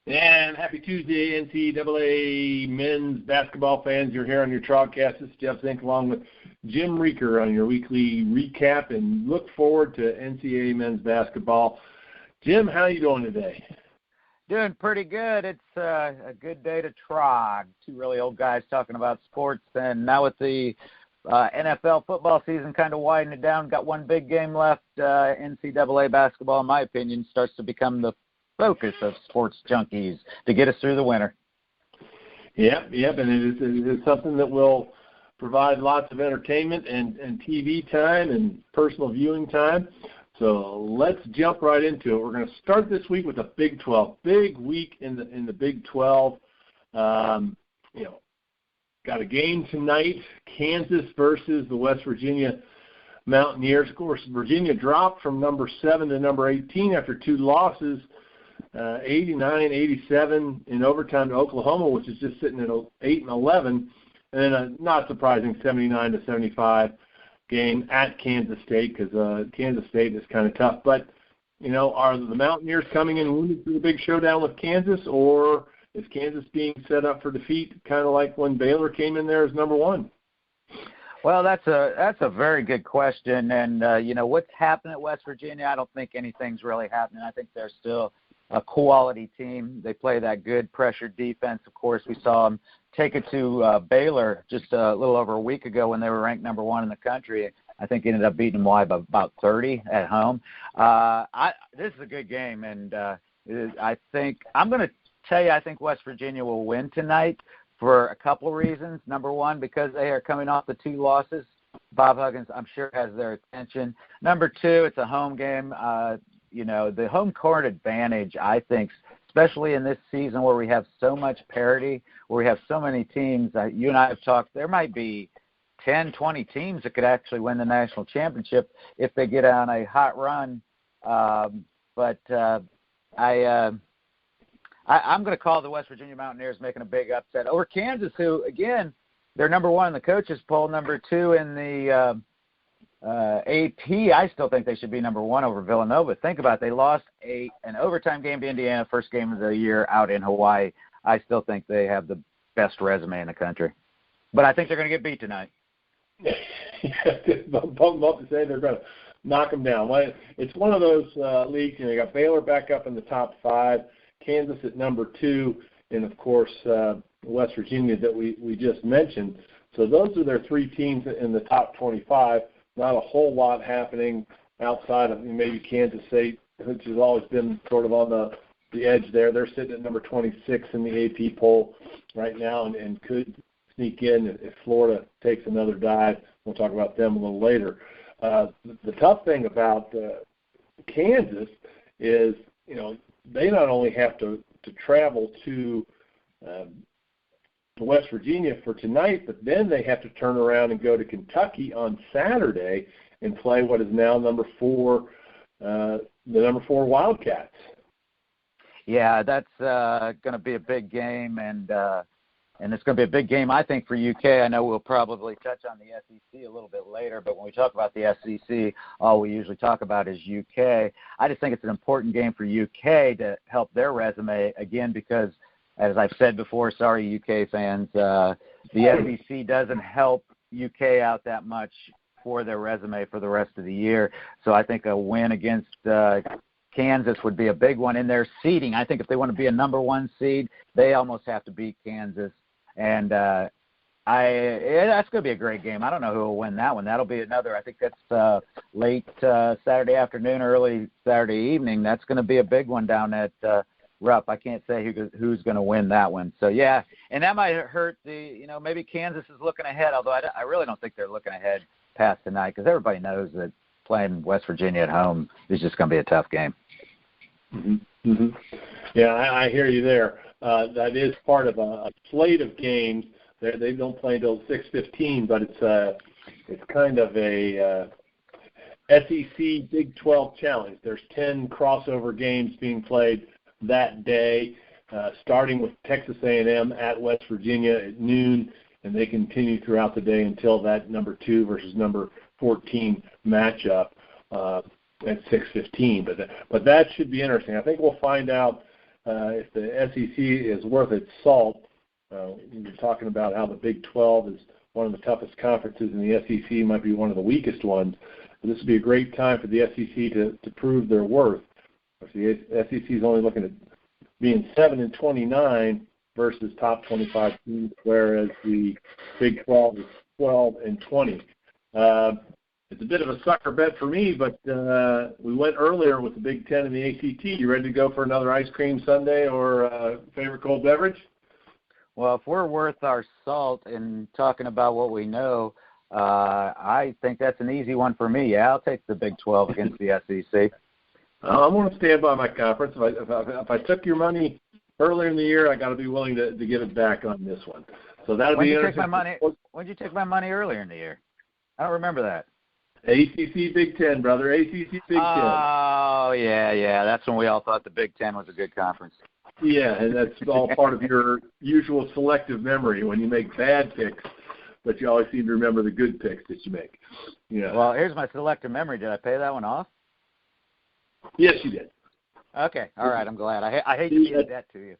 And happy Tuesday, NCAA men's basketball fans. You're here on your Trog Cast. This is Jeff Zink along with Jim Reaker on your weekly recap, and look forward to NCAA men's basketball. Jim, how are you doing today? Doing pretty good. It's a good day to Trog. Two really old guys talking about sports. And now with the NFL football season kind of widening down, got one big game left. NCAA basketball, in my opinion, starts to become the focus of sports junkies to get us through the winter. Yep, and it is something that will provide lots of entertainment and TV time and personal viewing time. So let's jump right into it. We're going to start this week with the Big 12. Big week in the Big 12. Got a game tonight, Kansas versus the West Virginia Mountaineers. Of course, Virginia dropped from number 7 to number 18 after two losses. 89-87 in overtime to Oklahoma, which is just sitting at 8-11, and then a not surprising 79-75 game at Kansas State, because Kansas State is kind of tough. But are the Mountaineers coming in wounded for the big showdown with Kansas, or is Kansas being set up for defeat, kind of like when Baylor came in there as number 1? Well, that's a very good question, and what's happened at West Virginia? I don't think anything's really happening. I think they're still a quality team. They play that good pressure defense. Of course, we saw them take it to Baylor just a little over a week ago when they were ranked number 1 in the country. I think ended up beating them by about 30 at home. This is a good game, and I think West Virginia will win tonight for a couple of reasons. Number one, because they are coming off the 2 losses. Bob Huggins, I'm sure, has their attention. Number 2, it's a home game. The home court advantage, I think, especially in this season where we have so much parity, where we have so many teams, you and I have talked, there might be 10, 20 teams that could actually win the national championship if they get on a hot run. I'm going to call the West Virginia Mountaineers making a big upset over Kansas, who, again, they're number 1 in the coaches poll, number 2 in the AP. I still think they should be number 1 over Villanova. Think about it. They lost an overtime game to Indiana, first game of the year out in Hawaii. I still think they have the best resume in the country. But I think they're going to get beat tonight. I'm about to say they're going to knock them down. It's one of those leagues, you got Baylor back up in the top 5, Kansas at number 2, and, of course, West Virginia that we just mentioned. So those are their 3 teams in the top 25. Not a whole lot happening outside of maybe Kansas State, which has always been sort of on the edge there. They're sitting at number 26 in the AP poll right now and could sneak in if Florida takes another dive. We'll talk about them a little later. The tough thing about Kansas is, they not only have to travel to West Virginia for tonight, but then they have to turn around and go to Kentucky on Saturday and play what is now the number 4 Wildcats. Yeah, that's going to be a big game, and it's going to be a big game, I think, for UK. I know we'll probably touch on the SEC a little bit later, but when we talk about the SEC, all we usually talk about is UK. I just think it's an important game for UK to help their resume, again, because as I've said before, sorry, UK fans, the SEC doesn't help UK out that much for their resume for the rest of the year. So I think a win against Kansas would be a big one in their seeding. I think if they want to be a number 1 seed, they almost have to beat Kansas. And that's going to be a great game. I don't know who will win that one. That'll be another, I think that's late Saturday afternoon, early Saturday evening. That's going to be a big one down at Rupp. I can't say who's going to win that one. So, yeah, and that might hurt maybe Kansas is looking ahead, although I really don't think they're looking ahead past tonight because everybody knows that playing West Virginia at home is just going to be a tough game. Mm-hmm. Mm-hmm. Yeah, I hear you there. That is part of a slate of games. They don't play until 6:15, but it's kind of a SEC Big 12 challenge. There's 10 crossover games being played that day, starting with Texas A&M at West Virginia at noon, and they continue throughout the day until that number 2 versus number 14 matchup at 6:15. But that should be interesting. I think we'll find out if the SEC is worth its salt, you're talking about how the Big 12 is one of the toughest conferences, and the SEC might be one of the weakest ones. This would be a great time for the SEC to prove their worth. The SEC is only looking at being 7-29 versus top 25 teams, whereas the Big 12 is 12-20. It's a bit of a sucker bet for me, but we went earlier with the Big 10 and the ACT. You ready to go for another ice cream sundae or favorite cold beverage? Well, if we're worth our salt in talking about what we know, I think that's an easy one for me. Yeah, I'll take the Big 12 against the SEC. I'm going to stand by my conference. If I took your money earlier in the year, I got to be willing to give it back on this one. So that'll be interesting. When did you take my money earlier in the year? I don't remember that. ACC Big 10, brother. ACC Big 10. Oh, yeah. That's when we all thought the Big 10 was a good conference. Yeah, and that's all part of your usual selective memory when you make bad picks, but you always seem to remember the good picks that you make. Yeah. Well, here's my selective memory. Did I pay that one off? Yes, you did. Okay. All right. I'm glad. I hate to be in debt to you.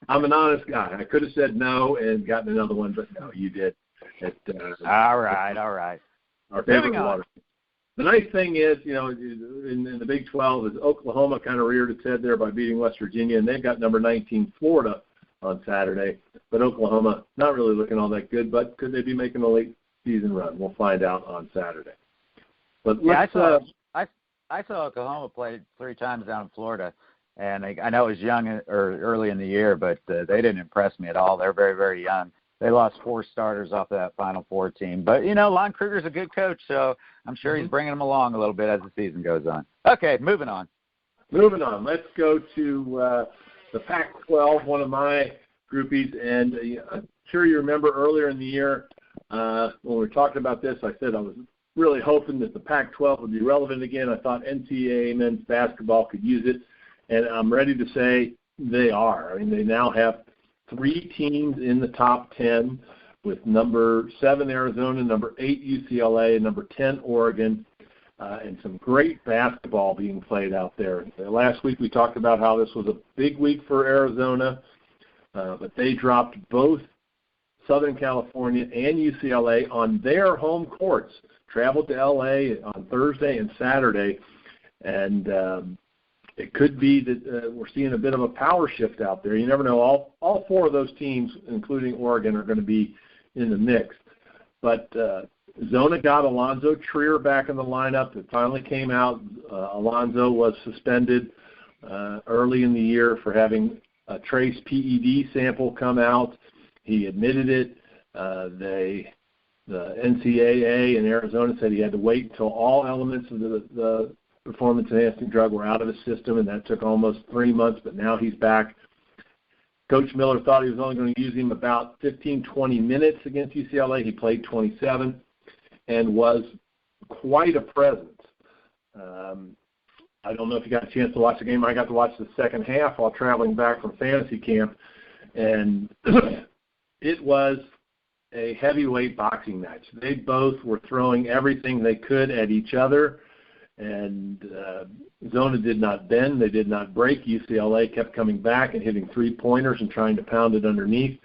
I'm an honest guy. I could have said no and gotten another one, but no, you did. All right. Our favorite water. The nice thing is, in the Big 12 is Oklahoma kind of reared its head there by beating West Virginia, and they've got number 19 Florida on Saturday. But Oklahoma not really looking all that good, but could they be making a late season run? We'll find out on Saturday. But let's, I saw Oklahoma play 3 times down in Florida, and I know it was young or early in the year, but they didn't impress me at all. They're very, very young. They lost 4 starters off of that Final Four team. But, Lon Kruger's a good coach, so I'm sure he's bringing them along a little bit as the season goes on. Okay, moving on. Let's go to the Pac-12, one of my groupies. And I'm sure you remember earlier in the year when we were talking about this, I said I was really hoping that the Pac-12 would be relevant again. I thought NCAA men's basketball could use it, and I'm ready to say they are. I mean, they now have 3 teams in the top 10 with number 7 Arizona, number 8 UCLA, and number 10 Oregon, and some great basketball being played out there. Last week we talked about how this was a big week for Arizona, but they dropped both Southern California and UCLA on their home courts, traveled to L.A. on Thursday and Saturday, and it could be that we're seeing a bit of a power shift out there. You never know. All 4 of those teams, including Oregon, are going to be in the mix. But Zona got Alonzo Trier back in the lineup. It finally came out. Alonzo was suspended early in the year for having a trace PED sample come out. He admitted it. The NCAA in Arizona said he had to wait until all elements of the performance-enhancing drug were out of his system, and that took almost 3 months, but now he's back. Coach Miller thought he was only going to use him about 15, 20 minutes against UCLA. He played 27 and was quite a presence. I don't know if you got a chance to watch the game. I got to watch the second half while traveling back from fantasy camp, and it was a heavyweight boxing match. They both were throwing everything they could at each other, and Zona did not bend. They did not break. UCLA kept coming back and hitting 3-pointers and trying to pound it underneath.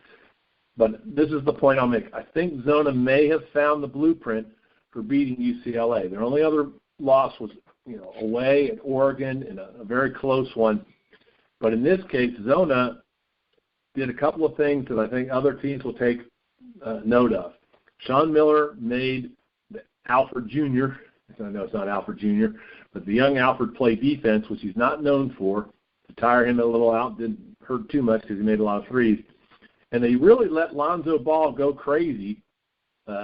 But this is the point I'll make. I think Zona may have found the blueprint for beating UCLA. Their only other loss was, away at Oregon in a very close one. But in this case, Zona did a couple of things that I think other teams will take note of. Sean Miller made Alfred Jr., I know it's not Alfred Jr., but the young Alfred play defense, which he's not known for, to tire him a little out. Didn't hurt too much because he made a lot of threes. And they really let Lonzo Ball go crazy.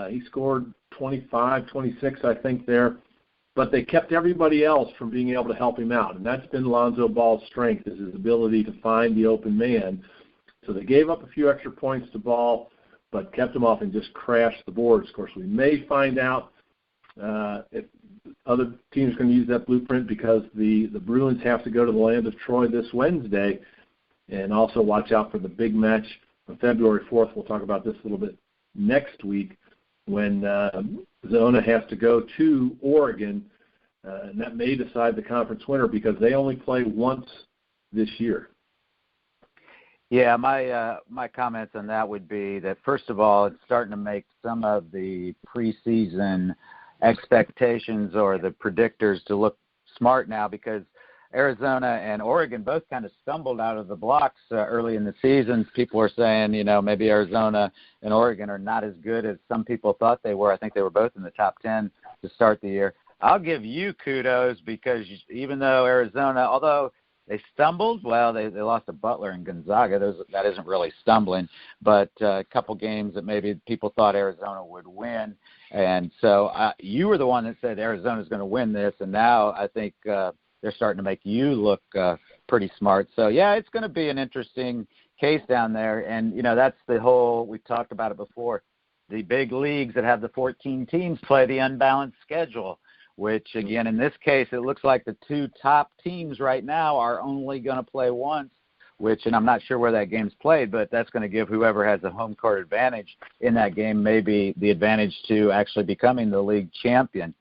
He scored 25, 26, I think, there. But they kept everybody else from being able to help him out. And that's been Lonzo Ball's strength, is his ability to find the open man. So they gave up a few extra points to Ball, but kept him off and just crashed the boards. Of course, we may find out if other teams are going to use that blueprint, because the Bruins have to go to the land of Troy this Wednesday, and also watch out for the big match on February 4th. We'll talk about this a little bit next week, when Zona has to go to Oregon, and that may decide the conference winner, because they only play once this year. Yeah, my comments on that would be that, first of all, it's starting to make some of the preseason expectations or the predictors to look smart now, because Arizona and Oregon both kind of stumbled out of the blocks early in the season. People are saying, maybe Arizona and Oregon are not as good as some people thought they were. I think they were both in the top 10 to start the year. I'll give you kudos, because even though Arizona, although they stumbled, well, they lost to Butler and Gonzaga. That isn't really stumbling, but a couple games that maybe people thought Arizona would win. And so you were the one that said Arizona's going to win this, and now I think they're starting to make you look pretty smart. So, yeah, it's going to be an interesting case down there. And, that's the whole – we've talked about it before. The big leagues that have the 14 teams play the unbalanced schedule, which, again, in this case, it looks like the two top teams right now are only going to play once, and I'm not sure where that game's played, but that's going to give whoever has the home court advantage in that game maybe the advantage to actually becoming the league champion.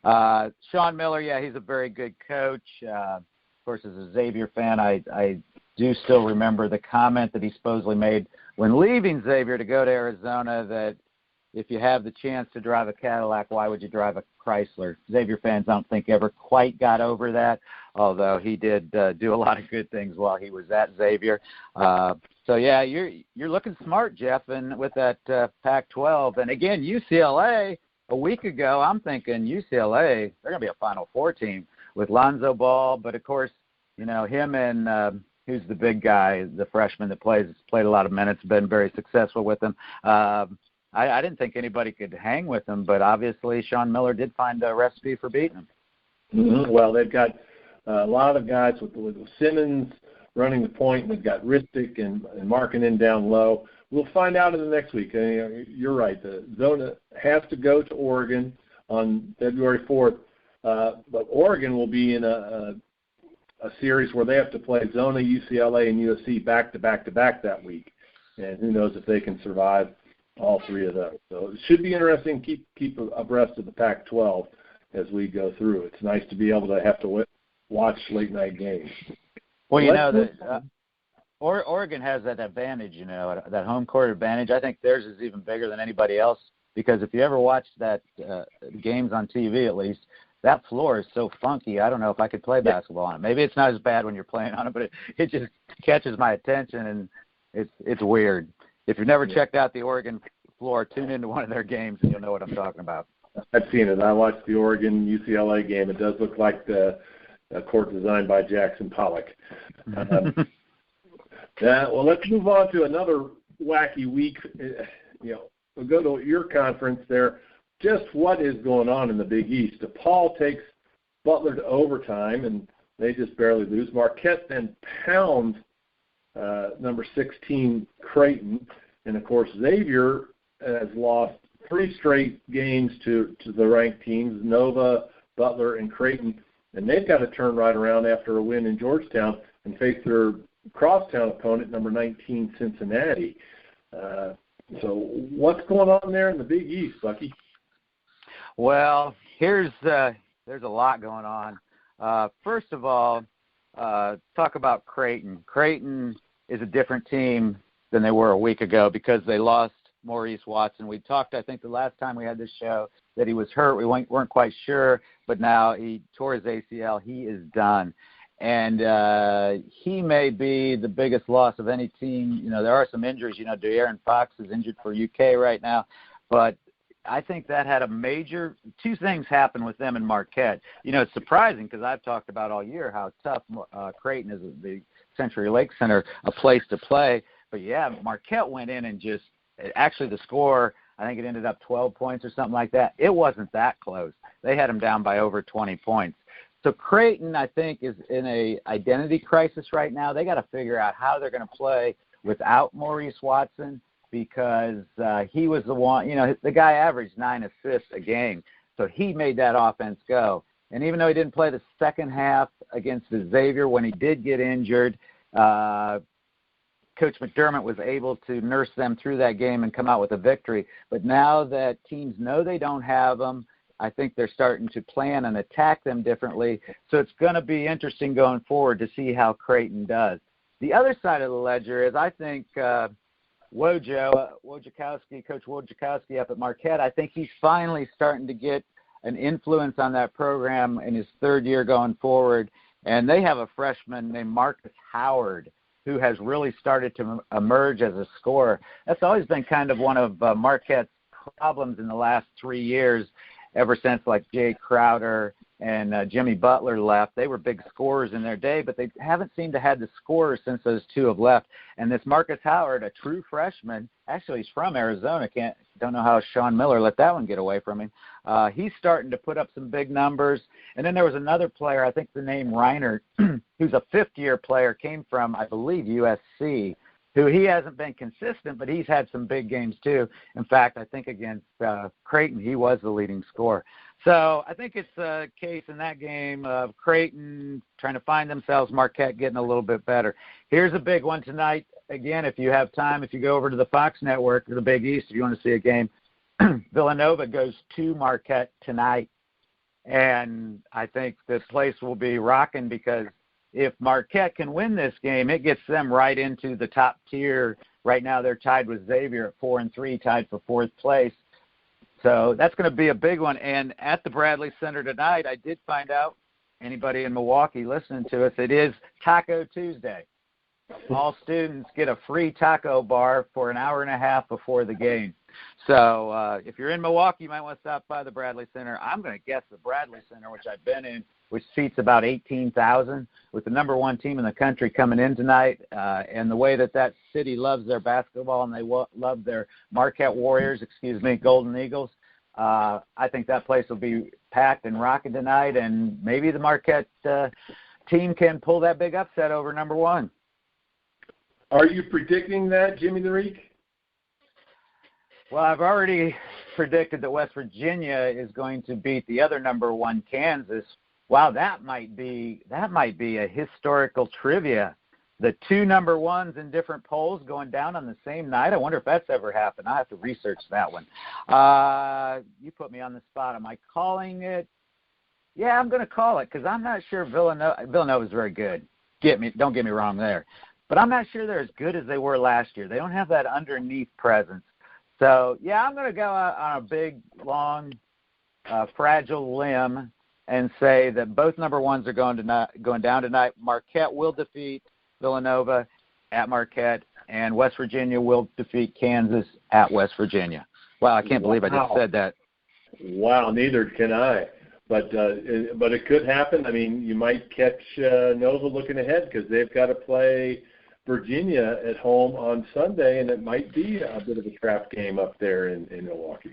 Sean Miller, yeah, he's a very good coach. Of course, as a Xavier fan, I do still remember the comment that he supposedly made when leaving Xavier to go to Arizona, that if you have the chance to drive a Cadillac, why would you drive a Chrysler? Xavier fans, I don't think, ever quite got over that, although he did do a lot of good things while he was at Xavier. So, yeah, you're looking smart, Jeff, and with that Pac-12. And, again, UCLA, a week ago, I'm thinking UCLA, they're going to be a Final Four team with Lonzo Ball. But, of course, him and who's the big guy, the freshman that played a lot of minutes, been very successful with him. I didn't think anybody could hang with him, but obviously Sean Miller did find a recipe for beating him. Mm-hmm. Well, they've got a lot of guys with Simmons running the point, and they've got Ristic and Markkanen down low. We'll find out in the next week. You're right. The Zona has to go to Oregon on February 4th, but Oregon will be in a series where they have to play Zona, UCLA, and USC back-to-back that week. And who knows if they can survive all three of those. So it should be interesting. Keep abreast of the Pac-12 as we go through. It's nice to be able to have to watch late-night games. Well, Oregon has that advantage, that home court advantage. I think theirs is even bigger than anybody else, because if you ever watch that games on TV, at least, that floor is so funky. I don't know if I could play basketball on it. Maybe it's not as bad when you're playing on it, but it just catches my attention, and it's weird. If you've never checked out the Oregon floor, tune into one of their games and you'll know what I'm talking about. I've seen it. I watched the Oregon-UCLA game. It does look like the court designed by Jackson Pollock. Well, let's move on to another wacky week. We'll go to your conference there. Just what is going on in the Big East? DePaul takes Butler to overtime, and they just barely lose. Marquette then pounds number 16 Creighton, and of course Xavier has lost 3 straight games to the ranked teams, Nova, Butler, and Creighton, and they've got to turn right around after a win in Georgetown and face their crosstown opponent, number 19 Cincinnati. So what's going on there in the Big East, Bucky? Well, there's a lot going on. First of all, talk about Creighton. Creighton is a different team than they were a week ago because they lost Maurice Watson. We talked, I think, the last time we had this show that he was hurt. We weren't quite sure, but now he tore his ACL. He is done. And he may be the biggest loss of any team. There are some injuries. De'Aaron Fox is injured for UK right now. But I think that had a major – 2 things happened with them and Marquette. It's surprising because I've talked about all year how tough Creighton is at the Century Lake Center, a place to play. But, yeah, Marquette went in and just – actually the score, I think it ended up 12 points or something like that. It wasn't that close. They had them down by over 20 points. So Creighton, I think, is in a identity crisis right now. They got to figure out how they're going to play without Maurice Watson because he was the one, the guy averaged 9 assists a game. So he made that offense go. And even though he didn't play the second half against the Xavier when he did get injured, Coach McDermott was able to nurse them through that game and come out with a victory. But now that teams know they don't have them, I think they're starting to plan and attack them differently. So it's going to be interesting going forward to see how Creighton does. The other side of the ledger is I think Wojciechowski, Coach Wojciechowski up at Marquette, I think he's finally starting to get an influence on that program in his third year going forward. And they have a freshman named Marcus Howard who has really started to emerge as a scorer. That's always been kind of one of Marquette's problems in the last 3 years, ever since like Jay Crowder and Jimmy Butler left. They were big scorers in their day, but they haven't seemed to have the scorers since those two have left. And this Marcus Howard, a true freshman, actually he's from Arizona. Don't know how Sean Miller let that one get away from him. He's starting to put up some big numbers. And then there was another player, I think the name Reiner, who's a fifth-year player, came from, I believe, USC, who he hasn't been consistent, but he's had some big games too. In fact, I think against Creighton, he was the leading scorer. So I think it's a case in that game of Creighton trying to find themselves, Marquette getting a little bit better. Here's a big one tonight. Again, if you have time, if you go over to the Fox Network or the Big East, if you want to see a game, Villanova goes to Marquette tonight. And I think the place will be rocking because if Marquette can win this game, it gets them right into the top tier. Right now they're tied with Xavier at 4-3, tied for fourth place. So that's going to be a big one. And at the Bradley Center tonight, I did find out, anybody in Milwaukee listening to us, it is Taco Tuesday. All students get a free taco bar for an hour and a half before the game. So if you're in Milwaukee, you might want to stop by the Bradley Center. I'm going to guess the Bradley Center, which I've been in, which seats about 18,000, with the number one team in the country coming in tonight. And the way that city loves their basketball and they love their Marquette Warriors, Golden Eagles, I think that place will be packed and rocking tonight, and maybe the Marquette team can pull that big upset over number one. Are you predicting that, Jimmy the Reek? Well, I've already predicted that West Virginia is going to beat the other number one, Kansas. Wow, that might be a historical trivia. The two number ones in different polls going down on the same night. I wonder if that's ever happened. I have to research that one. You put me on the spot. Am I calling it? Yeah, I'm going to call it because I'm not sure Villanova is very good. Don't get me wrong there. But I'm not sure they're as good as they were last year. They don't have that underneath presence. So, yeah, I'm going to go out on a big, long, fragile limb and say that both number ones are going down tonight. Marquette will defeat Villanova at Marquette, and West Virginia will defeat Kansas at West Virginia. Wow, I can't believe I just said that. Wow, neither can I. But it could happen. I mean, you might catch Nova looking ahead because they've got to play Virginia at home on Sunday, and it might be a bit of a trap game up there in Milwaukee.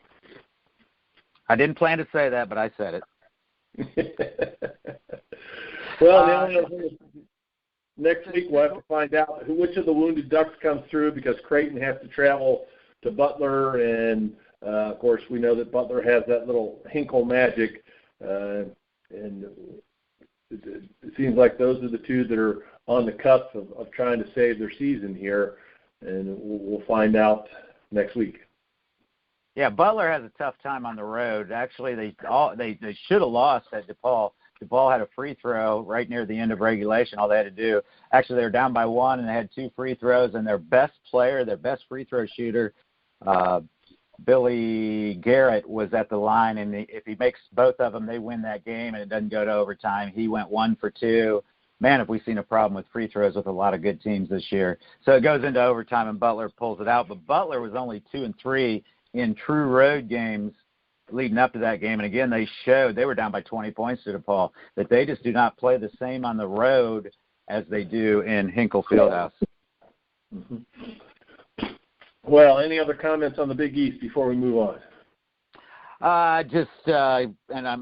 I didn't plan to say that, but I said it. Well, the only other thing is next week we'll have to find out which of the Wounded Ducks comes through because Creighton has to travel to Butler, and, of course, we know that Butler has that little Hinkle magic, and it seems like those are the two that are on the cusp of trying to save their season here, and we'll find out next week. Yeah, Butler has a tough time on the road. Actually, they should have lost at DePaul. DePaul had a free throw right near the end of regulation. All they had to do, actually, they were down by one, and they had two free throws, and their best player, their best free throw shooter, Billy Garrett, was at the line, and if he makes both of them, they win that game, and it doesn't go to overtime. He went 1 for 2. Man, have we seen a problem with free throws with a lot of good teams this year. So it goes into overtime, and Butler pulls it out. But Butler was only 2-3 in true road games leading up to that game. And, again, they showed they were down by 20 points to DePaul, that they just do not play the same on the road as they do in Hinkle Fieldhouse. Mm-hmm. Well, any other comments on the Big East before we move on?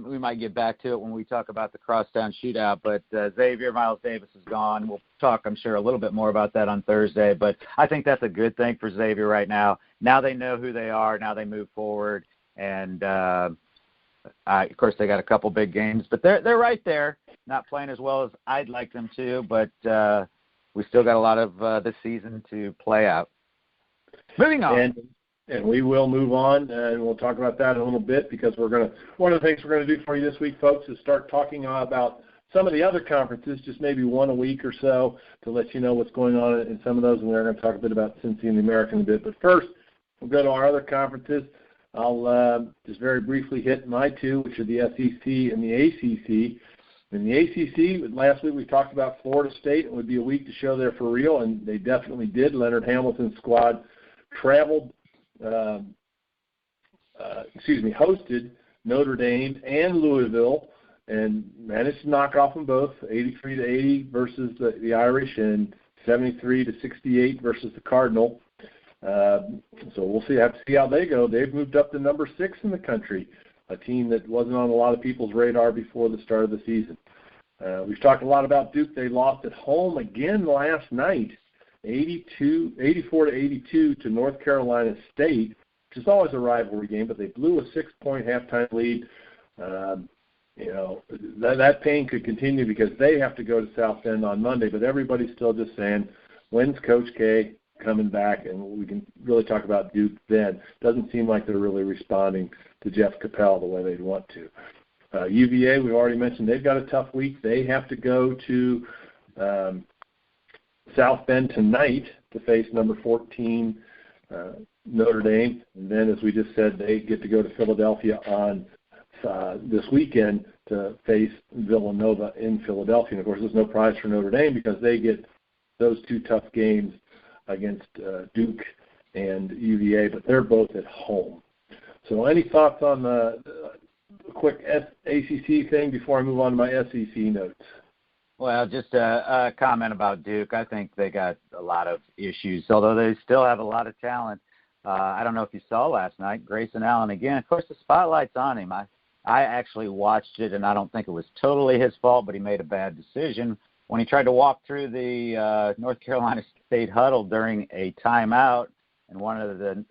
We might get back to it when we talk about the crosstown shootout, but Xavier Miles Davis is gone. We'll talk, I'm sure, a little bit more about that on Thursday, but I think that's a good thing for Xavier right now. Now they know who they are. Now they move forward, and of course they got a couple big games, but they're right there, not playing as well as I'd like them to, but we still got a lot of this season to play out. Moving on. And we will move on, and we'll talk about that in a little bit because one of the things we're going to do for you this week, folks, is start talking about some of the other conferences, just maybe one a week or so to let you know what's going on in some of those, and we're going to talk a bit about Cincy and the American a bit. But first, we'll go to our other conferences. I'll just very briefly hit my two, which are the SEC and the ACC. In the ACC, last week we talked about Florida State. It would be a week to show there for real, and they definitely did. Leonard Hamilton's squad hosted Notre Dame and Louisville and managed to knock off them both, 83-80 versus the Irish and 73-68 versus the Cardinal. So we'll have to see how they go. They've moved up to number 6 in the country, a team that wasn't on a lot of people's radar before the start of the season. We've talked a lot about Duke. They lost at home again last night, 84-82 to North Carolina State, which is always a rivalry game, but they blew a 6-point halftime lead. That pain could continue because they have to go to South Bend on Monday, but everybody's still just saying, when's Coach K coming back? And we can really talk about Duke then. Doesn't seem like they're really responding to Jeff Capel the way they'd want to. UVA, we've already mentioned, they've got a tough week. They have to go to South Bend tonight to face number 14 Notre Dame. And then, as we just said, they get to go to Philadelphia on this weekend to face Villanova in Philadelphia. And, of course, there's no prize for Notre Dame because they get those two tough games against Duke and UVA, but they're both at home. So any thoughts on the quick ACC thing before I move on to my SEC notes? Well, just a comment about Duke. I think they got a lot of issues, although they still have a lot of talent. I don't know if you saw last night, Grayson Allen again. Of course, the spotlight's on him. I actually watched it, and I don't think it was totally his fault, but he made a bad decision when he tried to walk through the North Carolina State huddle during a timeout, and one of the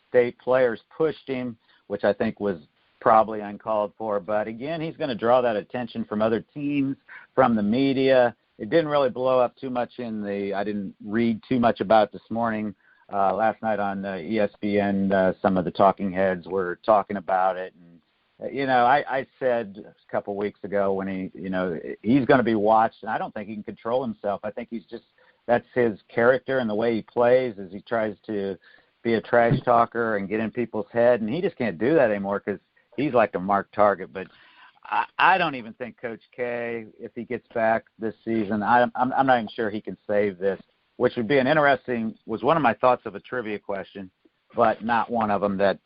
state players pushed him, which I think was probably uncalled for. But, again, he's going to draw that attention from other teams, from the media. It didn't really blow up too much I didn't read too much about it this morning. Last night on ESPN, some of the talking heads were talking about it. And, I said a couple weeks ago when he's going to be watched, and I don't think he can control himself. I think that's his character and the way he plays as he tries to be a trash talker and get in people's head. And he just can't do that anymore because he's like a marked target. But I don't even think Coach K, if he gets back this season, I'm not even sure he can save this, which would be was one of my thoughts of a trivia question, but not one of them that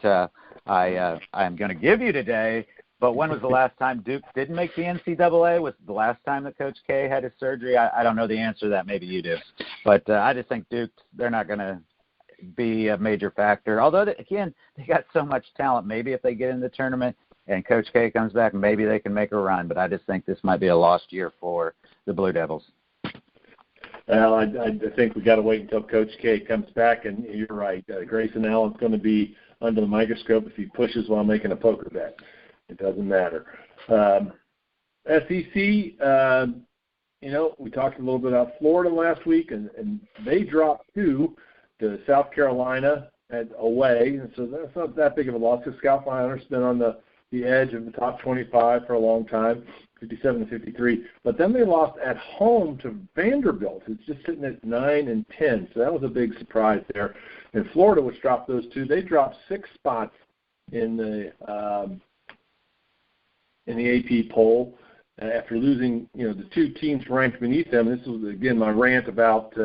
I am going to give you today. But when was the last time Duke didn't make the NCAA? Was the last time that Coach K had his surgery? I don't know the answer to that. Maybe you do. But I just think Duke, they're not going to be a major factor. Although, again, they got so much talent. Maybe if they get in the tournament and Coach K comes back, maybe they can make a run. But I just think this might be a lost year for the Blue Devils. Well, I think we got to wait until Coach K comes back, and you're right. Grayson Allen's going to be under the microscope if he pushes while making a poker bet. It doesn't matter. SEC, we talked a little bit about Florida last week, and they dropped 2 to South Carolina away, and so that's not that big of a loss because South Carolina's been on the edge of the top 25 for a long time, 57-53. But then they lost at home to Vanderbilt. It's just sitting at 9-10, so that was a big surprise there. And Florida, which dropped those 2, they dropped 6 spots in the AP poll after losing, the 2 teams ranked beneath them. This was, again, my rant about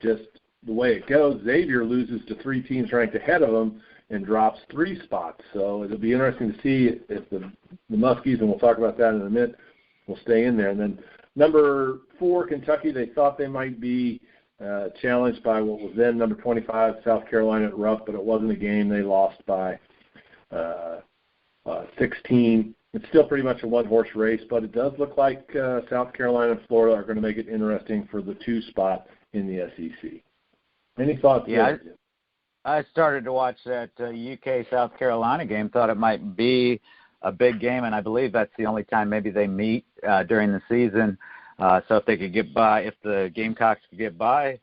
just the way it goes. Xavier loses to 3 teams ranked ahead of them and drops 3 spots. So it'll be interesting to see if the Muskies, and we'll talk about that in a minute, will stay in there. And then number 4, Kentucky, they thought they might be challenged by what was then number 25, South Carolina at Rupp, but it wasn't a game. They lost by 16. It's still pretty much a one-horse race, but it does look like South Carolina and Florida are going to make it interesting for the 2 spot in the SEC. Any thoughts? Yeah, I started to watch that UK-South Carolina game, thought it might be a big game, and I believe that's the only time maybe they meet during the season. So if they could get by, if the Gamecocks could get by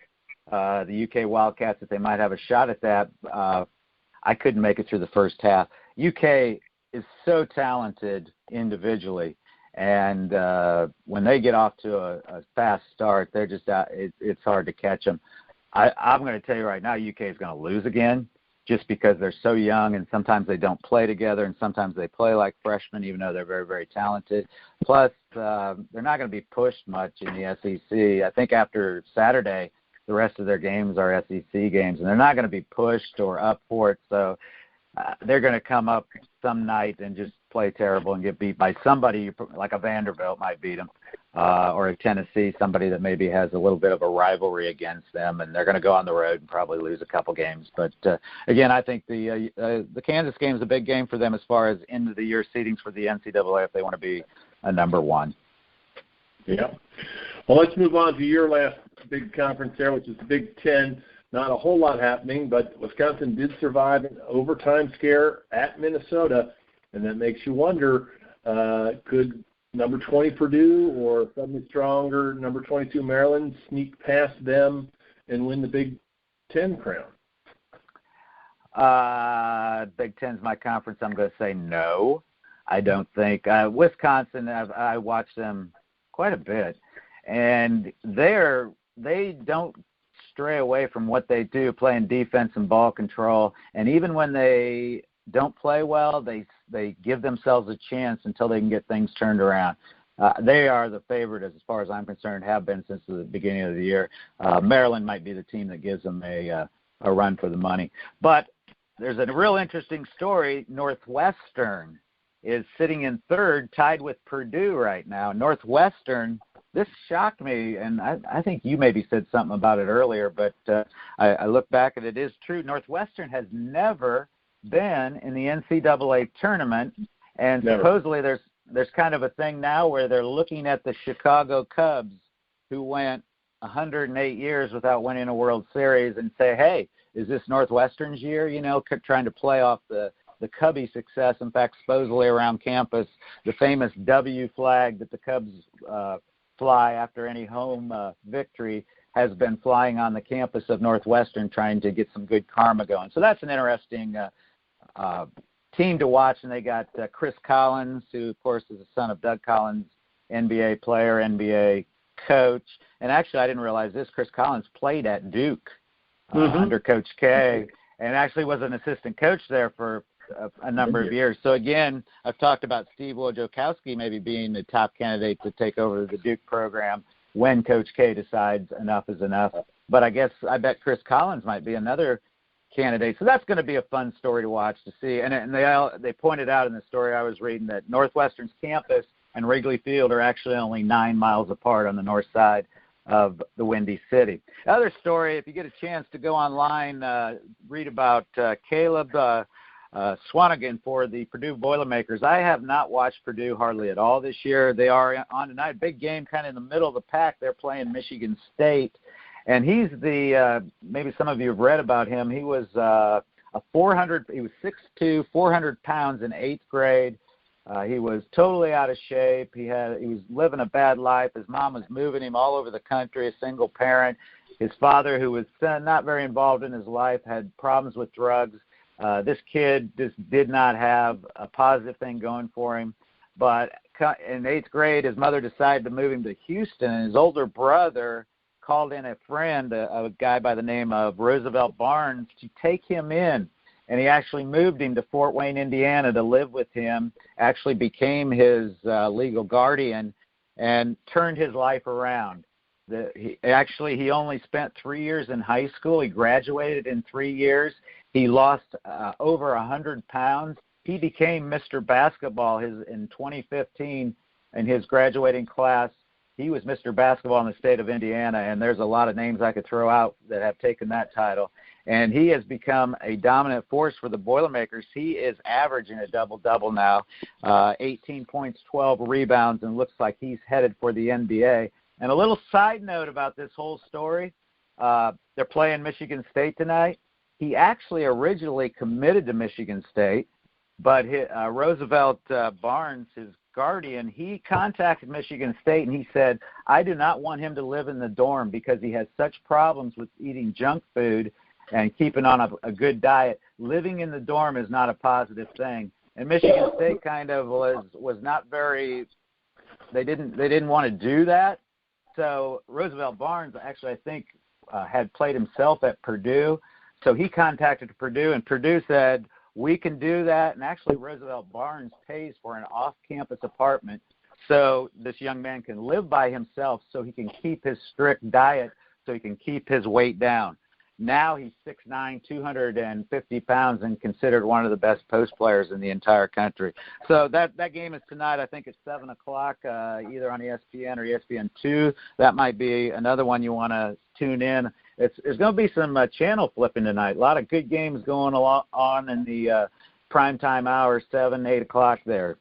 the UK Wildcats, if they might have a shot at that, I couldn't make it through the first half. UK is so talented individually, And when they get off to a fast start, they're just it's hard to catch them. I'm going to tell you right now, UK is going to lose again just because they're so young, and sometimes they don't play together, and sometimes they play like freshmen, even though they're very, very talented. Plus, they're not going to be pushed much in the SEC. I think after Saturday, the rest of their games are SEC games, and they're not going to be pushed or up for it. So they're going to come up some night and just play terrible and get beat by somebody like a Vanderbilt might beat them, or a Tennessee, somebody that maybe has a little bit of a rivalry against them, and they're going to go on the road and probably lose a couple games. But again, I think the Kansas game is a big game for them as far as end of the year seedings for the NCAA if they want to be a number one. Yeah. Well, let's move on to your last big conference there, which is the Big Ten. Not a whole lot happening, but Wisconsin did survive an overtime scare at Minnesota, and that makes you wonder, could number 20 Purdue or suddenly stronger number 22 Maryland sneak past them and win the Big Ten crown? Big Ten's my conference. I'm going to say no. I don't think. Wisconsin, I watched them quite a bit, and they don't stray away from what they do, playing defense and ball control. And even when they don't play well, they give themselves a chance until they can get things turned around. They are the favorite, as far as I'm concerned, have been since the beginning of the year. Maryland might be the team that gives them a run for the money. But there's a real interesting story. Northwestern is sitting in third, tied with Purdue right now. Northwestern, this shocked me, and I think you maybe said something about it earlier, but I look back and it is true. Northwestern has never been in the NCAA tournament, and supposedly there's kind of a thing now where they're looking at the Chicago Cubs, who went 108 years without winning a World Series, and say, hey, is this Northwestern's year? You know, trying to play off the Cubby success. In fact, supposedly around campus, the famous W flag that the Cubs fly after any home victory has been flying on the campus of Northwestern, trying to get some good karma going. So that's an interesting team to watch. And they got Chris Collins, who, of course, is the son of Doug Collins, NBA player, NBA coach. And actually, I didn't realize this. Chris Collins played at Duke under Coach K, and actually was an assistant coach there for a number of years. So, again, I've talked about Steve Wojciechowski maybe being the top candidate to take over the Duke program when Coach K decides enough is enough. But I bet Chris Collins might be another candidate. So that's going to be a fun story to watch, to see. And they pointed out in the story I was reading that Northwestern's campus and Wrigley Field are actually only 9 miles apart on the north side of the Windy City. Another story, if you get a chance to go online, read about Caleb Swanigan for the Purdue Boilermakers. I have not watched Purdue hardly at all this year. They are on tonight, big game kind of in the middle of the pack. They're playing Michigan State, and he's maybe some of you have read about him. He was he was 6'2", 400 pounds in 8th grade. He was totally out of shape. He was living a bad life. His mom was moving him all over the country, a single parent. His father, who was not very involved in his life, had problems with drugs. This kid just did not have a positive thing going for him. But in 8th grade, his mother decided to move him to Houston, and his older brother called in a friend, a guy by the name of Roosevelt Barnes, to take him in. And he actually moved him to Fort Wayne, Indiana to live with him, actually became his legal guardian, and turned his life around. He only spent 3 years in high school. He graduated in 3 years. He lost over 100 pounds. He became Mr. Basketball in 2015 in his graduating class. He was Mr. Basketball in the state of Indiana, and there's a lot of names I could throw out that have taken that title. And he has become a dominant force for the Boilermakers. He is averaging a double-double now, 18 points, 12 rebounds, and looks like he's headed for the NBA. And a little side note about this whole story, they're playing Michigan State tonight. He actually originally committed to Michigan State, but Roosevelt Barnes, his guardian, he contacted Michigan State, and he said, I do not want him to live in the dorm because he has such problems with eating junk food and keeping on a good diet. Living in the dorm is not a positive thing. And Michigan State kind of was not very they didn't want to do that. So Roosevelt Barnes actually, I think, had played himself at Purdue. So he contacted Purdue, and Purdue said, we can do that. And actually Roosevelt Barnes pays for an off-campus apartment so this young man can live by himself, so he can keep his strict diet, so he can keep his weight down. Now he's 6'9", 250 pounds, and considered one of the best post players in the entire country. So that game is tonight. I think it's 7 o'clock, either on ESPN or ESPN2. That might be another one you want to tune in. It's going to be some channel flipping tonight. A lot of good games going on in the primetime hour, 7, 8 o'clock there.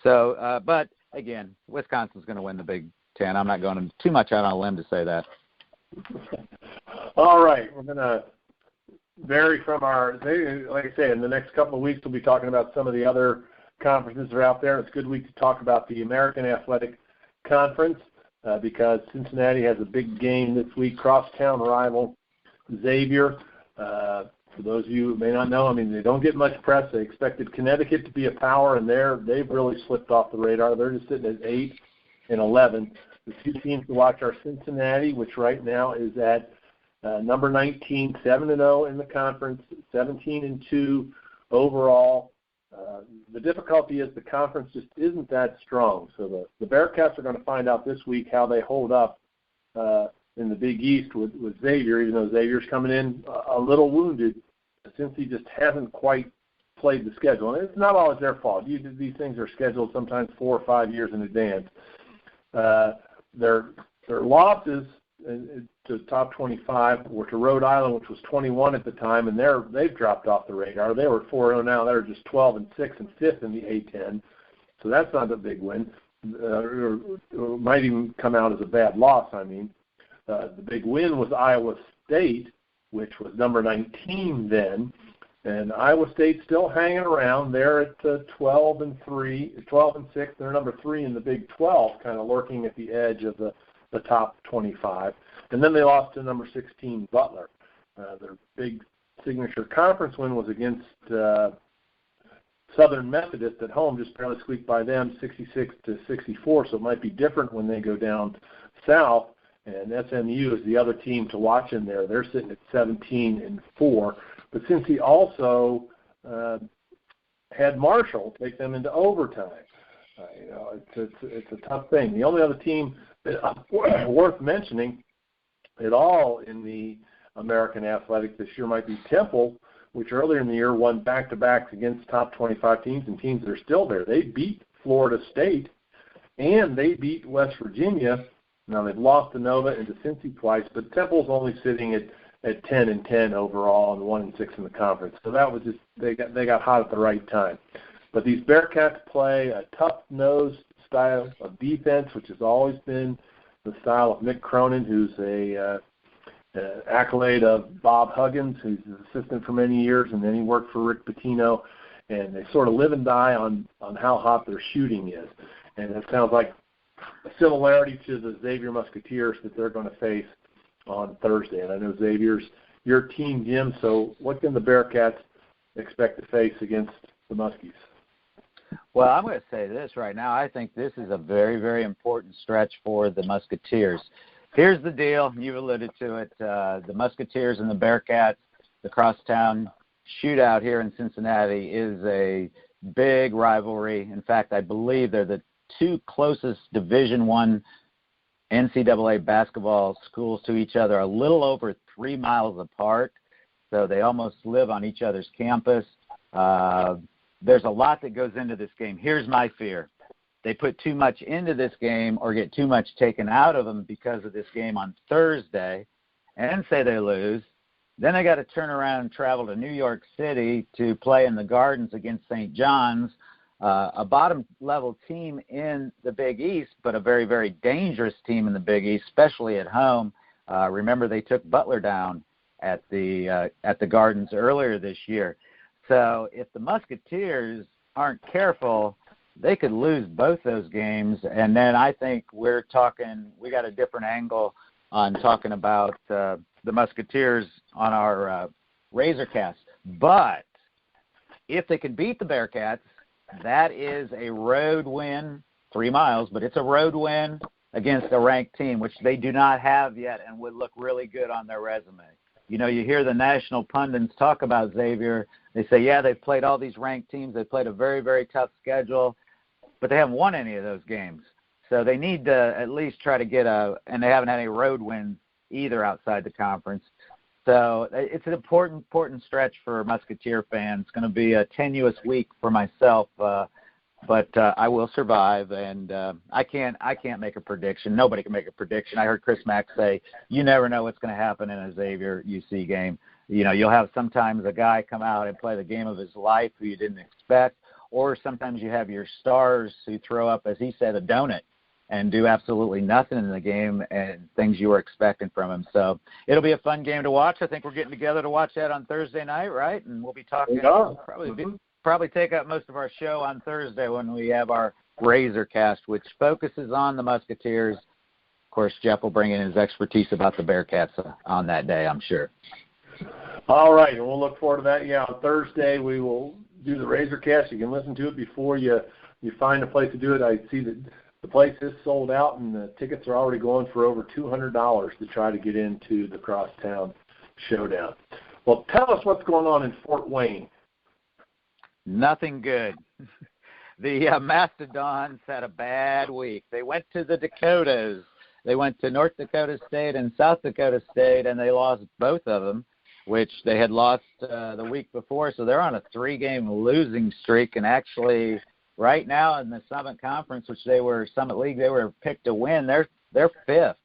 So, but again, Wisconsin's going to win the Big Ten. I'm not going too much out on a limb to say that. All right, we're going to vary from like I say, in the next couple of weeks we'll be talking about some of the other conferences that are out there. It's a good week to talk about the American Athletic Conference because Cincinnati has a big game this week, crosstown rival Xavier. For those of you who may not know, I mean, they don't get much press. They expected Connecticut to be a power, and they've really slipped off the radar. They're just sitting at 8 and 11. The two teams to watch are Cincinnati, which right now is at number 19, 7-0 in the conference, 17-2 overall. The difficulty is the conference just isn't that strong. So the Bearcats are going to find out this week how they hold up in the Big East with Xavier, even though Xavier's coming in a little wounded since he just hasn't quite played the schedule. And it's not always their fault. These things are scheduled sometimes 4 or 5 years in advance. Their losses to top 25 were to Rhode Island, which was 21 at the time, and they've dropped off the radar. They were 4-0 now. They're just 12-6 and 5th in the A10. So that's not a big win. It might even come out as a bad loss, I mean. The big win was Iowa State, which was number 19 then. And Iowa State's still hanging around. They're at 12-6. They're number 3 in the Big 12, kind of lurking at the edge of the top 25. And then they lost to number 16, Butler. Their big signature conference win was against Southern Methodist at home, just barely squeaked by them, 66-64. So it might be different when they go down south. And SMU is the other team to watch in there. They're sitting at 17-4. But since he also had Marshall take them into overtime, it's a tough thing. The only other team worth mentioning at all in the American Athletic this year might be Temple, which earlier in the year won back-to-backs against top 25 teams and teams that are still there. They beat Florida State, and they beat West Virginia. Now, they've lost to Nova and to Cincy twice, but Temple's only sitting at 10-10 overall and 1-6 in the conference. So that was just they got hot at the right time. But these Bearcats play a tough-nosed style of defense, which has always been the style of Mick Cronin, who's an accolade of Bob Huggins, who's an assistant for many years, and then he worked for Rick Pitino. And they sort of live and die on how hot their shooting is. And it sounds like a similarity to the Xavier Musketeers that they're going to face on Thursday. And I know Xavier's your team, Jim, so what can the Bearcats expect to face against the Muskies? Well, I'm going to say this right now. I think this is a very, very important stretch for the Musketeers. Here's the deal. You've alluded to it. The Musketeers and the Bearcats, the crosstown shootout here in Cincinnati is a big rivalry. In fact, I believe they're the two closest Division I NCAA basketball schools to each other, a little over 3 miles apart. So they almost live on each other's campus. There's a lot that goes into this game. Here's my fear. They put too much into this game or get too much taken out of them because of this game on Thursday, and say they lose. Then they got to turn around and travel to New York City to play in the Gardens against St. John's, a bottom-level team in the Big East, but a very, very dangerous team in the Big East, especially at home. Remember, they took Butler down at the Gardens earlier this year. So if the Musketeers aren't careful, they could lose both those games. And then I think we got a different angle on talking about the Musketeers on our Razorcast. But if they can beat the Bearcats, that is a road win 3 miles, but it's a road win against a ranked team, which they do not have yet and would look really good on their resume. You hear the national pundits talk about Xavier. They say, yeah, they've played all these ranked teams. They've played a very, very tough schedule, but they haven't won any of those games. So they need to at least try to get and they haven't had any road wins either outside the conference. So it's an important stretch for Musketeer fans. It's going to be a tenuous week for myself, but I will survive, and I can't make a prediction. Nobody can make a prediction. I heard Chris Mack say, you never know what's going to happen in a Xavier UC game. You'll have sometimes a guy come out and play the game of his life who you didn't expect, or sometimes you have your stars who throw up, as he said, a donut and do absolutely nothing in the game and things you were expecting from him. So it'll be a fun game to watch. I think we're getting together to watch that on Thursday night, right? And we'll be talking. Probably take up most of our show on Thursday when we have our Razor Cast, which focuses on the Musketeers. Of course, Jeff will bring in his expertise about the Bearcats on that day, I'm sure. All right, and we'll look forward to that. Yeah, on Thursday we will do the Razor Cast. You can listen to it before you find a place to do it. I see that the place is sold out, and the tickets are already going for over $200 to try to get into the Crosstown Showdown. Well, tell us what's going on in Fort Wayne. Nothing good. The Mastodons had a bad week. They went to the Dakotas. They went to North Dakota State and South Dakota State, and they lost both of them, which they had lost the week before. So they're on a 3-game losing streak, and actually right now in the Summit Conference, which Summit League, they were picked to win. They're 5th.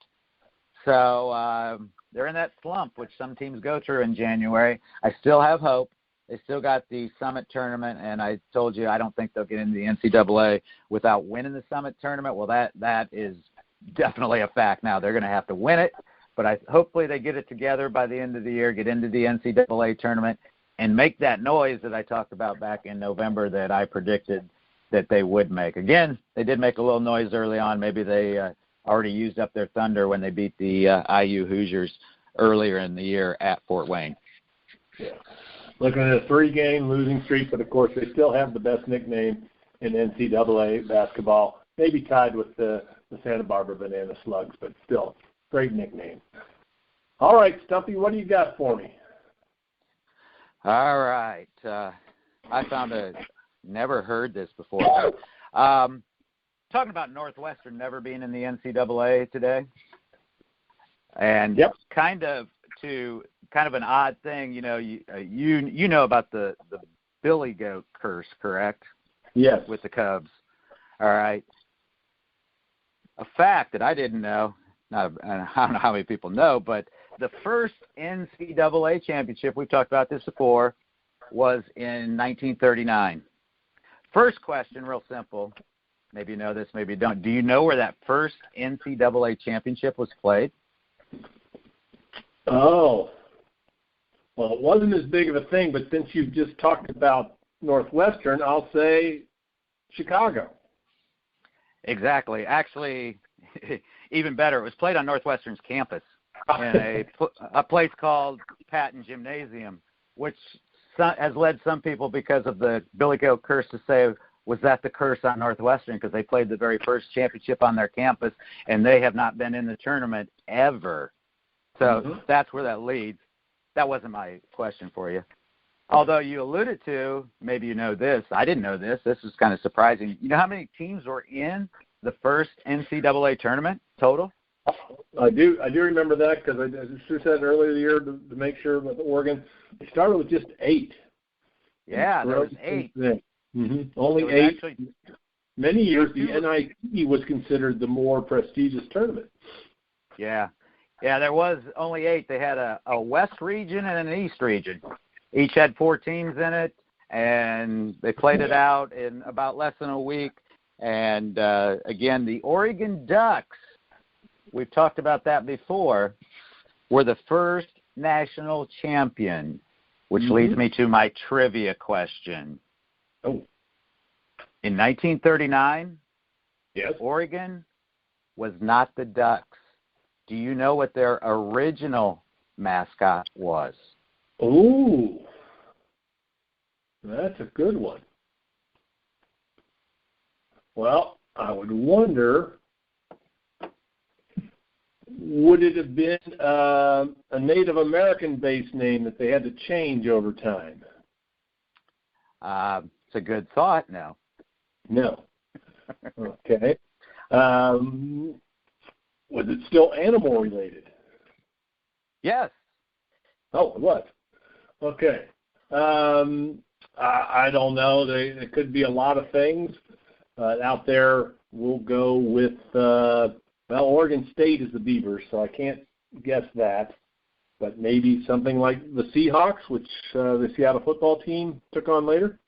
So they're in that slump, which some teams go through in January. I still have hope. They still got the Summit tournament, and I told you I don't think they'll get into the NCAA without winning the Summit tournament. Well, that is definitely a fact now. They're going to have to win it, but hopefully they get it together by the end of the year, get into the NCAA tournament, and make that noise that I talked about back in November that I predicted that they would make. Again, they did make a little noise early on. Maybe they already used up their thunder when they beat the IU Hoosiers earlier in the year at Fort Wayne. Yeah. Looking at a 3-game losing streak, but of course they still have the best nickname in NCAA basketball, maybe tied with the Santa Barbara Banana Slugs, but still, great nickname. All right, Stumpy, what do you got for me? All right. I found never heard this before. Talking about Northwestern never being in the NCAA today, and kind of an odd thing, you know about the Billy Goat curse, correct? Yes. With the Cubs. All right. A fact that I didn't know, I don't know how many people know, but the first NCAA championship, we've talked about this before, was in 1939. First question, real simple. Maybe you know this, maybe you don't. Do you know where that first NCAA championship was played? Oh. Well, it wasn't as big of a thing, but since you've just talked about Northwestern, I'll say Chicago. Exactly. Actually, even better, it was played on Northwestern's campus in a place called Patton Gymnasium, which has led some people, because of the Billy Goat curse, to say, was that the curse on Northwestern? Because they played the very first championship on their campus, and they have not been in the tournament ever. So that's where that leads. That wasn't my question for you. Although you alluded to, maybe you know this. I didn't know this. This is kind of surprising. You know how many teams were in the first NCAA tournament total? I do remember that, because I just said earlier in the year to make sure with Oregon, they started with just 8. Yeah, there was 8. Only 8. Actually, many years the NIT was considered the more prestigious tournament. Yeah. Yeah, there was only 8. They had a West region and an East region. Each had 4 teams in it, and they played it out in about less than a week. And, again, the Oregon Ducks, we've talked about that before, were the first national champion, which leads me to my trivia question. Oh. In 1939, yes, Oregon was not the Ducks. Do you know what their original mascot was? Ooh, that's a good one. Well, I would wonder, would it have been a Native American-based name that they had to change over time? It's a good thought. No. No. Okay. Was it still animal-related? Yes. Oh, it was. Okay. I don't know. It could be a lot of things. Out there, we'll go with, Oregon State is the Beavers, so I can't guess that. But maybe something like the Seahawks, which the Seattle football team took on later?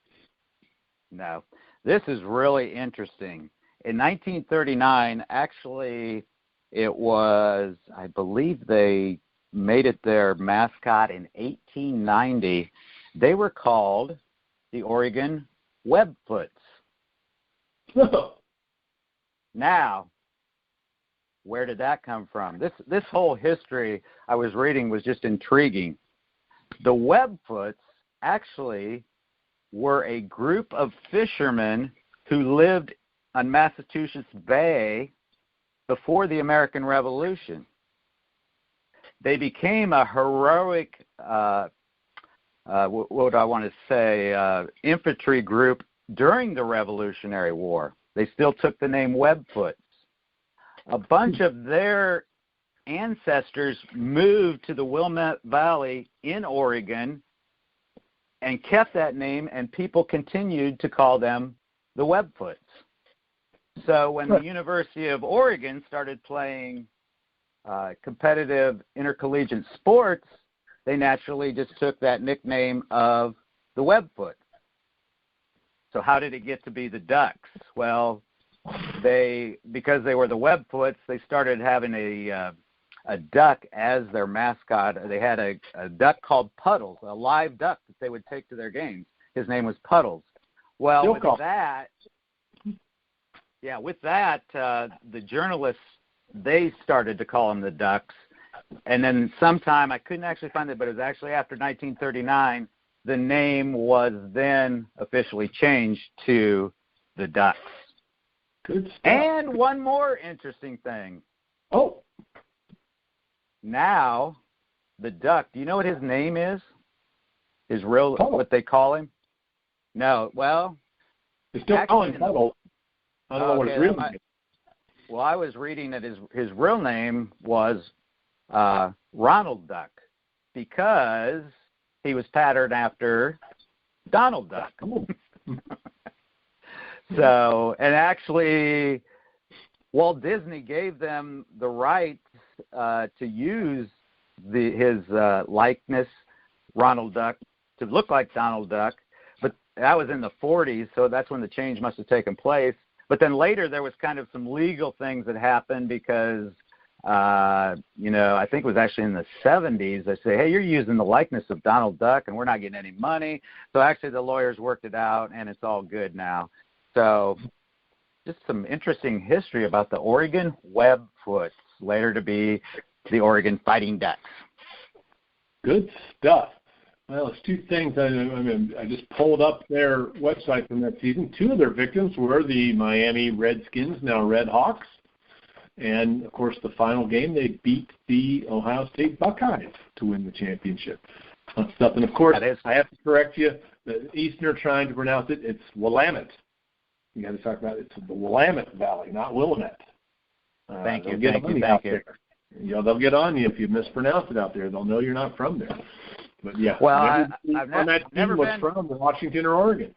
No. This is really interesting. In 1939, actually, it was, I believe they made it their mascot in 1890. They were called the Oregon Webfoots. Now, where did that come from? This whole history I was reading was just intriguing. The Webfoots actually were a group of fishermen who lived on Massachusetts Bay before the American Revolution. They became a heroic, what would I want to say, infantry group during the Revolutionary War. They still took the name Webfoots. A bunch of their ancestors moved to the Willamette Valley in Oregon and kept that name, and people continued to call them the Webfoots. So when the University of Oregon started playing competitive intercollegiate sports, they naturally just took that nickname of the Webfoot. So how did it get to be the Ducks? Well, because they were the Webfoots, they started having a duck as their mascot. They had a duck called Puddles, a live duck that they would take to their games. His name was Puddles. Well, with that, the journalists, they started to call them the Ducks. And then sometime, I couldn't actually find it, but it was actually after 1939, the name was then officially changed to the Ducks. Good stuff. And one more interesting thing. Oh. Now, the Duck, do you know what his name is? His real, what they call him? No, well. They still call him Puddle. I don't know what his real name is. Well, I was reading that his real name was Ronald Duck because he was patterned after Donald Duck. So, and actually, Walt Disney gave them the rights to use his likeness, Ronald Duck, to look like Donald Duck. But that was in the 40s, so that's when the change must have taken place. But then later there was kind of some legal things that happened because, I think it was actually in the 70s, they say, hey, you're using the likeness of Donald Duck and we're not getting any money. So actually the lawyers worked it out and it's all good now. So just some interesting history about the Oregon Webfoots, later to be the Oregon Fighting Ducks. Good stuff. Well, it's two things. I just pulled up their website from that season. Two of their victims were the Miami Redskins, now Red Hawks. And, of course, the final game, they beat the Ohio State Buckeyes to win the championship. Stuff. And, of course, I have to correct you. The Easterner trying to pronounce it, it's Willamette. You got to talk about it. It's the Willamette Valley, not Willamette. Thank you. They'll get on you if you mispronounce it out there. They'll know you're not from there. But yeah, well, I've never been from Washington or Oregon.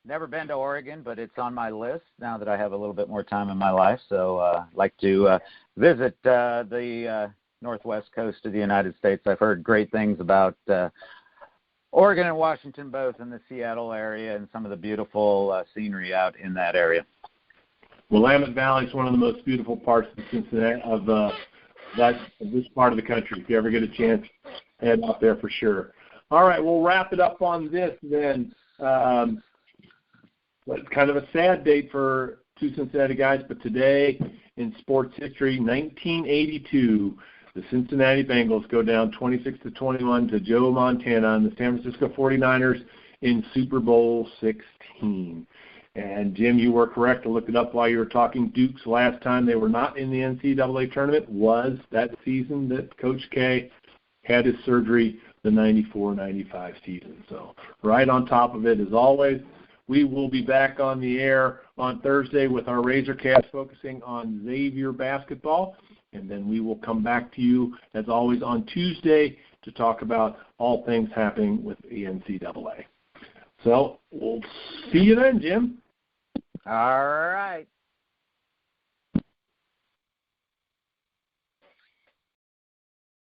Never been to Oregon, but it's on my list now that I have a little bit more time in my life. So I'd like to visit the northwest coast of the United States. I've heard great things about Oregon and Washington, both in the Seattle area, and some of the beautiful scenery out in that area. Willamette Valley is one of the most beautiful parts of Cincinnati, of this part of the country. If you ever get a chance, head out there for sure. All right, we'll wrap it up on this then. It's kind of a sad date for two Cincinnati guys, but today in sports history, 1982, the Cincinnati Bengals go down 26-21 to Joe Montana and the San Francisco 49ers in Super Bowl 16. And, Jim, you were correct. I looked it up while you were talking. Duke's last time they were not in the NCAA tournament was that season that Coach K had his surgery, the 94-95 season. So right on top of it as always. We will be back on the air on Thursday with our Razorcast focusing on Xavier basketball. And then we will come back to you, as always, on Tuesday to talk about all things happening with the NCAA. So we'll see you then, Jim. All right.